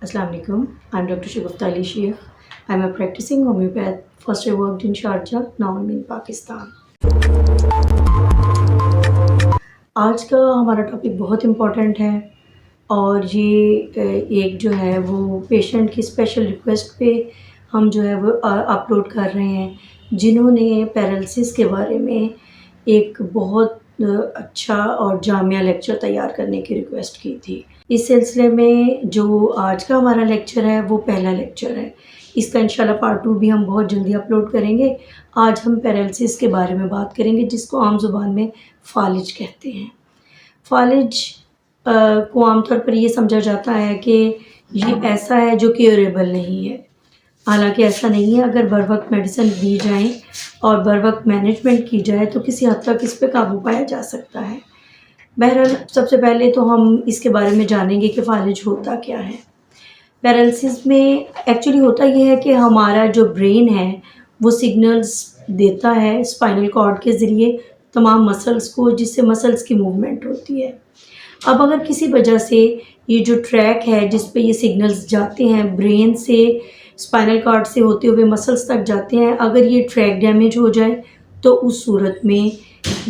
Assalamu alaikum. I'm Dr. Shagufta Ali Sheikh. I'm a practicing homeopath. First I worked in Sharjah, now I'm in Pakistan. आज का हमारा topic बहुत important है और ये एक जो है वो पेशेंट की स्पेशल रिक्वेस्ट पे हम जो है वो अपलोड कर रहे हैं, जिन्होंने पैरालिसिस के बारे में एक बहुत अच्छा और जामिया लेक्चर तैयार करने की रिक्वेस्ट की थी। इस सिलसिले में जो आज का हमारा लेक्चर है वो पहला लेक्चर है। इसका इंशाल्लाह पार्ट 2 भी हम बहुत जल्दी अपलोड करेंगे। आज हम पैरालिसिस के बारे में बात करेंगे, जिसको आम ज़ुबान में फालिज कहते हैं। फालिज को आमतौर पर ये समझा जाता है कि ये ऐसा है जो क्योरेबल नहीं है। हालांकि ऐसा नहीं है। अगर बर वक्त मेडिसिन दी जाए और बर वक्त मैनेजमेंट की जाए तो किसी हद तक इस पर काबू पाया जा सकता है। बहरहाल सबसे पहले तो हम इसके बारे में जानेंगे कि फालिज होता क्या है। पैरालिसिस में एक्चुअली होता ये है कि हमारा जो ब्रेन है वो सिग्नल्स देता है स्पाइनल कॉर्ड के ज़रिए तमाम मसल्स को, जिससे मसल्स की मूवमेंट होती है। अब अगर किसी वजह से ये जो ट्रैक है जिस पे ये सिग्नल्स जाते हैं ब्रेन से स्पाइनल कॉर्ड से होते हुए मसल्स तक जाते हैं, अगर ये ट्रैक डैमेज हो जाए तो उस सूरत में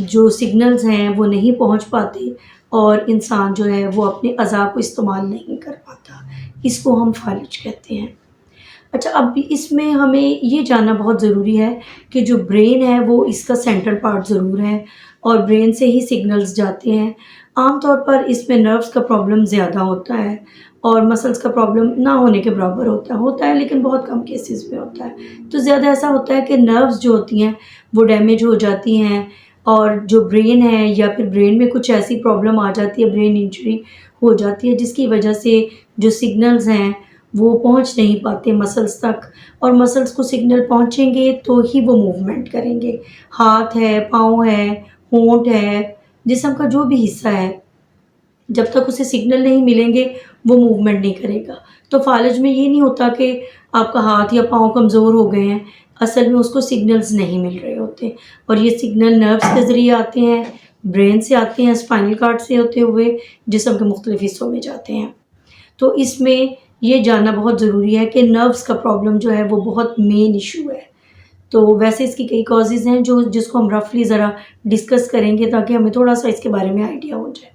जो सिग्नल्स हैं वो नहीं पहुंच पाते और इंसान जो है वो अपने अज़ा को इस्तेमाल नहीं कर पाता। इसको हम फालिज कहते हैं। अच्छा, अब इसमें हमें ये जानना बहुत ज़रूरी है कि जो ब्रेन है वो इसका सेंट्रल पार्ट ज़रूर है और ब्रेन से ही सिग्नल्स जाते हैं। आमतौर पर इसमें नर्व्स का प्रॉब्लम ज़्यादा होता है और मसल्स का प्रॉब्लम ना होने के बराबर होता है, लेकिन बहुत कम केसेस में होता है। तो ज़्यादा ऐसा होता है कि नर्व्स जो होती हैं वो डैमेज हो जाती हैं और जो ब्रेन है या फिर ब्रेन में कुछ ऐसी प्रॉब्लम आ जाती है, ब्रेन इंजरी हो जाती है, जिसकी वजह से जो सिग्नल्स हैं वो पहुंच नहीं पाते मसल्स तक, और मसल्स को सिग्नल पहुंचेंगे तो ही वो मूवमेंट करेंगे। हाथ है, पाँव है, होंठ है, जिस्म का जो भी हिस्सा है, जब तक उसे सिग्नल नहीं मिलेंगे वो मूवमेंट नहीं करेगा। तो फालिज में ये नहीं होता कि आपका हाथ या पाँव कमज़ोर हो गए हैं, असल में उसको सिग्नल्स नहीं मिल रहे होते और ये सिग्नल नर्व्स के ज़रिए आते हैं, ब्रेन से आते हैं, स्पाइनल कॉर्ड से होते हुए जिस्म के मुख्तलिफ हिस्सों में जाते हैं। तो इसमें ये जानना बहुत ज़रूरी है कि नर्व्स का प्रॉब्लम जो है वो बहुत मेन इशू है। तो वैसे इसकी कई कॉजेज़ हैं जिसको हम रफली ज़रा डिस्कस करेंगे ताकि हमें थोड़ा सा इसके बारे में आइडिया हो जाए।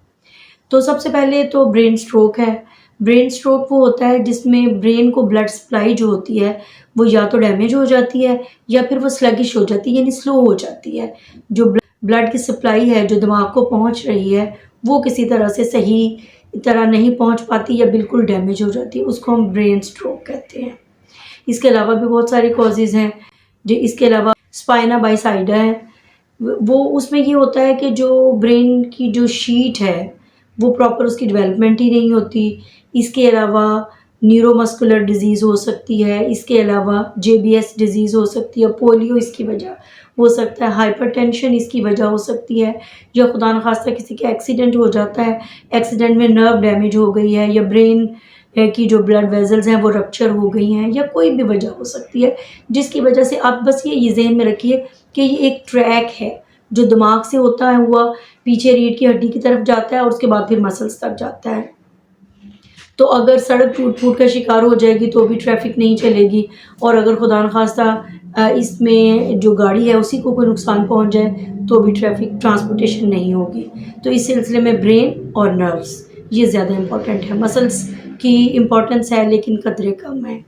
तो सबसे पहले तो ब्रेन स्ट्रोक है। ब्रेन स्ट्रोक वो होता है जिसमें ब्रेन को ब्लड सप्लाई जो होती है वो या तो डैमेज हो जाती है या फिर वो स्लगिश हो जाती है, यानी स्लो हो जाती है। जो ब्लड की सप्लाई है जो दिमाग को पहुंच रही है वो किसी तरह से सही तरह नहीं पहुंच पाती या बिल्कुल डैमेज हो जाती है, उसको हम ब्रेन स्ट्रोक कहते हैं। इसके अलावा भी बहुत सारे कॉजेज़ हैं। जो इसके अलावा स्पाइना बाइसाइडा है, वो उसमें ये होता है कि जो ब्रेन की जो शीट है वो प्रॉपर उसकी डेवलपमेंट ही नहीं होती। इसके अलावा न्यूरोमस्कुलर डिजीज़ हो सकती है, इसके अलावा जेबीएस डिजीज़ हो सकती है, पोलियो इसकी वजह हो सकता है, हाइपरटेंशन इसकी वजह हो सकती है, या खुदा न खास्ता किसी का एक्सीडेंट हो जाता है, एक्सीडेंट में नर्व डैमेज हो गई है या ब्रेन की जो ब्लड वेजल्स हैं वो रप्चर हो गई हैं, या कोई भी वजह हो सकती है जिसकी वजह से आप बस ये ज़हन में रखिए कि ये एक ट्रैक है जो दिमाग से होता है हुआ पीछे रीढ़ की हड्डी की तरफ जाता है और उसके बाद फिर मसल्स तक जाता है। तो अगर सड़क टूट फूट का शिकार हो जाएगी तो भी ट्रैफिक नहीं चलेगी, और अगर खुदा न खास्ता इसमें जो गाड़ी है उसी को कोई नुकसान पहुंच जाए तो भी ट्रैफिक ट्रांसपोर्टेशन नहीं होगी। तो इस सिलसिले में ब्रेन और नर्व्स ये ज़्यादा इम्पॉर्टेंट है। मसल्स की इम्पॉर्टेंस है लेकिन कदरे कम है।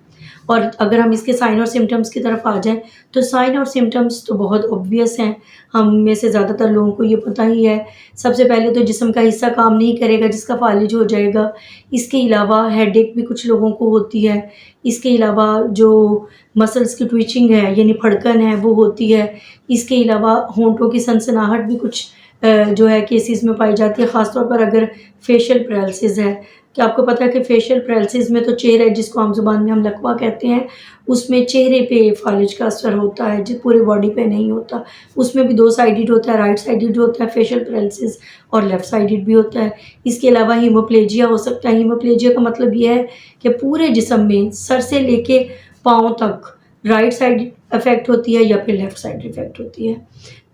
और अगर हम इसके साइन और सिम्टम्स की तरफ आ जाएं तो साइन और सिम्टम्स तो बहुत ऑब्वियस हैं, हम में से ज़्यादातर लोगों को ये पता ही है। सबसे पहले तो जिस्म का हिस्सा काम नहीं करेगा जिसका फालिज हो जाएगा। इसके अलावा हेडेक भी कुछ लोगों को होती है। इसके अलावा जो मसल्स की ट्विचिंग है यानी फड़कन है वो होती है। इसके अलावा होंठों की सनसनाहट भी कुछ जो है केसेस में पाई जाती है, ख़ासतौर पर अगर फेशियल पैरालिसिस है। कि आपको पता है कि फेशियल पैरालिसिस में तो चेहरा जिसको आम ज़ुबान में हम लकवा कहते हैं, उसमें चेहरे पे फालिज का असर होता है, जो पूरे बॉडी पे नहीं होता। उसमें भी 2 साइडेड होता है, राइट साइडेड होता है फेशियल पैरालिसिस और लेफ़्ट साइडेड भी होता है। इसके अलावा हीमोप्लेजिया हो सकता है। हीमोप्लेजिया का मतलब ये है कि पूरे जिस्म में सर से लेके पाँव तक राइट साइड इफ़ेक्ट होती है या फिर लेफ़्ट साइड इफ़ेक्ट होती है।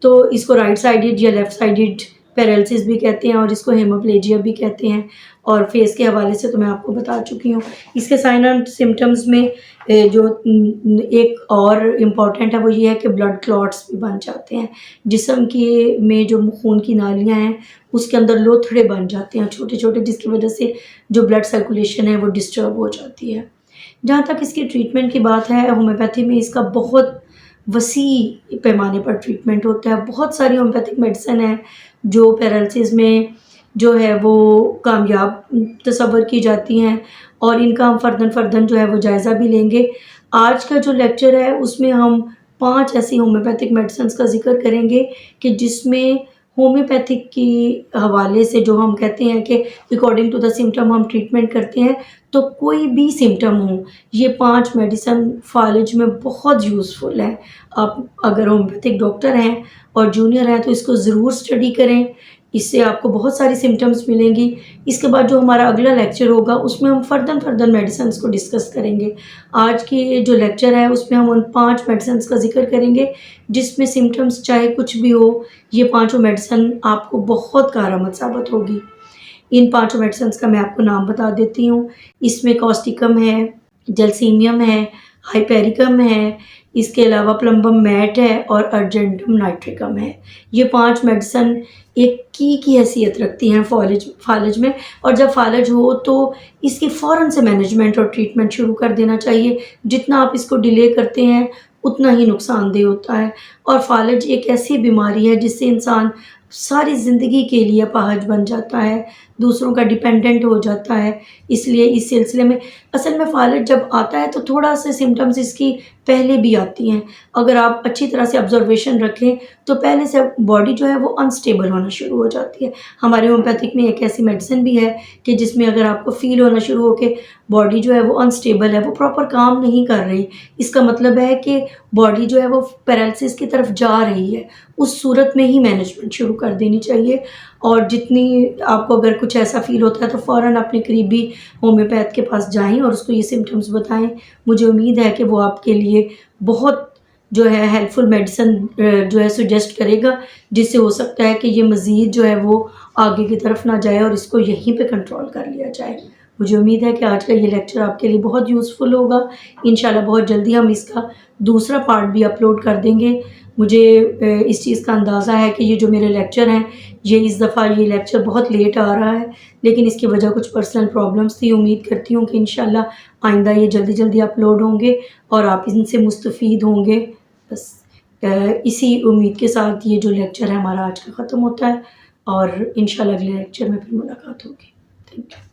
तो इसको राइट साइडेड या लेफ़्ट साइडेड پیرالسس بھی کہتے ہیں اور اس کو ہیموپلیجیا بھی کہتے ہیں، اور فیس کے حوالے سے تو میں آپ کو بتا چکی ہوں۔ اس کے سائن اینڈ سمٹمز میں جو ایک اور امپورٹنٹ ہے وہ یہ ہے کہ بلڈ کلاٹس بھی بن جاتے ہیں، جسم کے میں جو خون کی نالیاں ہیں اس کے اندر لوتھڑے بن جاتے ہیں چھوٹے چھوٹے، جس کی وجہ سے جو بلڈ سرکولیشن ہے وہ ڈسٹرب ہو جاتی ہے۔ جہاں تک اس کی ٹریٹمنٹ کی بات ہے، ہومیوپیتھی میں اس کا بہت وسیع پیمانے پر ٹریٹمنٹ ہوتا ہے۔ بہت ساری ہومیوپیتھک میڈیسن ہیں جو پیرالسس میں جو ہے وہ کامیاب تصور کی جاتی ہیں، اور ان کا ہم فرداً جو ہے وہ جائزہ بھی لیں گے۔ آج کا جو لیکچر ہے اس میں ہم 5 ایسی ہومیوپیتھک میڈیسنس کا ذکر کریں گے کہ جس میں ہومیوپیتھک کی حوالے سے جو ہم کہتے ہیں کہ اکارڈنگ ٹو دا سمٹم ہم ٹریٹمنٹ کرتے ہیں، تو کوئی بھی سمٹم ہو یہ 5 میڈیسن فالج میں بہت یوزفل ہے۔ آپ اگر ہومیوپیتھک ڈاکٹر ہیں اور جونیئر ہیں تو اس کو ضرور اسٹڈی کریں، اس سے آپ کو بہت ساری سمٹمز ملیں گی۔ اس کے بعد جو ہمارا اگلا لیکچر ہوگا اس میں ہم فرداً میڈیسنس کو ڈسکس کریں گے۔ آج کی جو لیکچر ہے اس میں ہم ان 5 میڈیسنس کا ذکر کریں گے جس میں سمٹمز چاہے کچھ بھی ہو، یہ 5 میڈیسن آپ کو بہت کارآمد ثابت ہوگی۔ ان 5 میڈیسنس کا میں آپ کو نام بتا دیتی ہوں۔ اس میں کاسٹیکم ہے، جلسیمیم ہے، ہائپیریکم ہے، اس کے علاوہ پلمبم میٹ ہے اور ارجنٹم نائٹریکم ہے۔ یہ 5 میڈیسن ایک کی حیثیت رکھتی ہیں فالج میں، اور جب فالج ہو تو اس کی فوراً سے مینجمنٹ اور ٹریٹمنٹ شروع کر دینا چاہیے۔ جتنا آپ اس کو ڈیلے کرتے ہیں اتنا ہی نقصان دہ ہوتا ہے، اور فالج ایک ایسی بیماری ہے جس سے انسان ساری زندگی کے لیے اپاہج بن جاتا ہے، دوسروں کا ڈیپینڈنٹ ہو جاتا ہے۔ اس لیے اس سلسلے میں اصل میں فالج جب آتا ہے تو تھوڑا سے سمٹمز اس کی پہلے بھی آتی ہیں۔ اگر آپ اچھی طرح سے آبزرویشن رکھیں تو پہلے سے باڈی جو ہے وہ انسٹیبل ہونا شروع ہو جاتی ہے۔ ہمارے ہومیوپیتھک میں ایک ایسی میڈیسن بھی ہے کہ جس میں اگر آپ کو فیل ہونا شروع ہو کہ باڈی جو ہے وہ انسٹیبل ہے، وہ پراپر کام نہیں کر رہی، اس کا مطلب ہے کہ باڈی جو ہے وہ پیرالسس کی طرف جا رہی ہے، اس صورت میں ہی مینجمنٹ شروع کر دینی چاہیے۔ اور جتنی آپ کو اگر کچھ ایسا فیل ہوتا ہے تو فوراً اپنے قریبی ہومیوپیتھ کے پاس جائیں اور اس کو یہ سمٹمز بتائیں۔ مجھے امید ہے کہ وہ آپ کے لیے بہت جو ہے ہیلپ فل میڈیسن جو ہے سجیسٹ کرے گا، جس سے ہو سکتا ہے کہ یہ مزید جو ہے وہ آگے کی طرف نہ جائے اور اس کو یہیں پہ کنٹرول کر لیا جائے۔ مجھے امید ہے کہ آج کا یہ لیکچر آپ کے لیے بہت یوزفل ہوگا۔ انشاءاللہ بہت جلدی ہم اس کا دوسرا پارٹ بھی اپلوڈ کر دیں گے۔ مجھے اس چیز کا اندازہ ہے کہ یہ جو میرے لیکچر ہیں یہ اس دفعہ یہ لیکچر بہت لیٹ آ رہا ہے، لیکن اس کی وجہ کچھ پرسنل پرابلمس تھی۔ امید کرتی ہوں کہ انشاءاللہ آئندہ یہ جلدی اپلوڈ ہوں گے اور آپ ان سے مستفید ہوں گے۔ بس اسی امید کے ساتھ یہ جو لیکچر ہے ہمارا آج کا ختم ہوتا ہے، اور انشاءاللہ اگلے لیکچر میں پھر ملاقات ہوگی۔ Thank you.